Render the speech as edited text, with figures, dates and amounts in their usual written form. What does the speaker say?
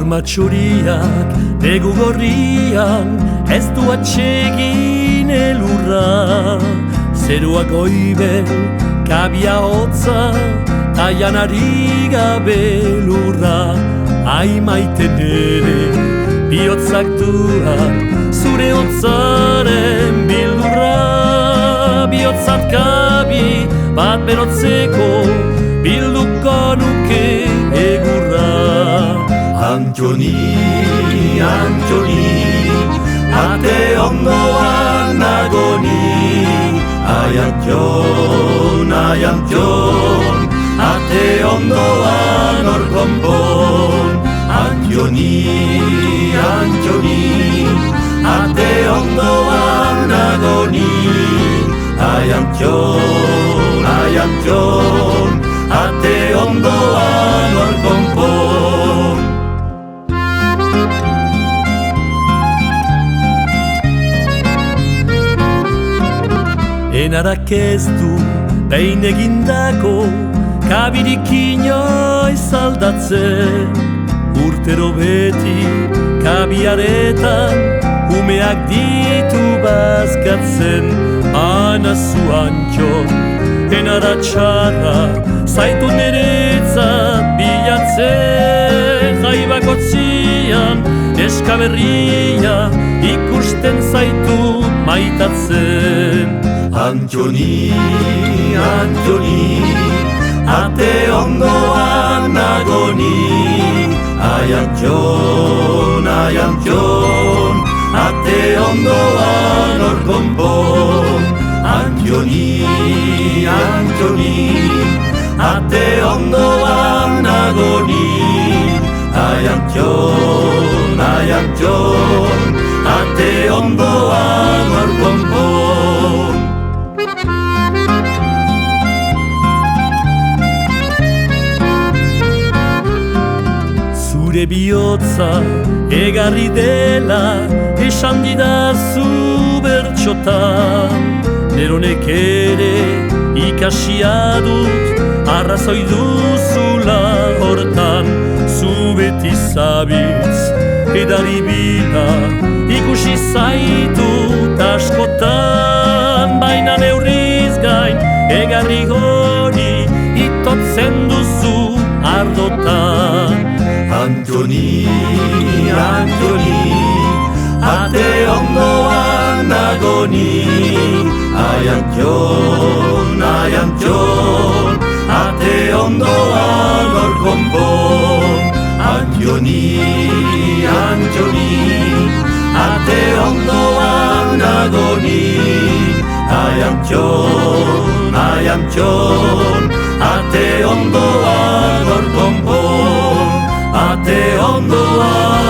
Hormatxuriak negu gorrian ez du atsegin elurra. Zerua goibel, kabia hotza, taian ari gabe lurra. Ai maite nere, bihotzak duan, zure hotzaren bildurra. Bihotzat kabi, bat berotzeko, bilduko nuke egurra. Antoni, Antoni, ate ondoan nagoni. Ai Antion, ate ondoan hor konpon. Antoni, Antoni, ate ondoan nagoni. Ai Antion, ate ondoan hor konpon. Enarak ez du behin egindako kabirik inoiz aldatzen. Urtero beti kabiaretan umeak ditu bazkatzen. Anazu Antxon, enara txarra zaitu niretzat bilatzen. Jaibakotzian eskaberria ikusten zaitu maitatzen. Antoni, Antoni, ate ondoan nagoni. Ai Antion, ate ondoan hor konpon. Antoni, Antoni, ate ondoan nagoni. Ai Antion, ate ondoan hor konpon. Zure bihotza egarri dela esan didazu bertxotan. Neronek ere ikasia dut arrazoi duzula hortan. Zu beti zabitz edari bila ikusi zaitut askotan. Baina neurriz gain egarri hori itotzen duzu ardotan. Antoni, Antoni, ate ondoan nagoni. Ai Antion, ate ondoan hor konpon. Antoni, ate ondoan nagoni. Ai Antion, ate ondoan hor konpon. Ate ondoan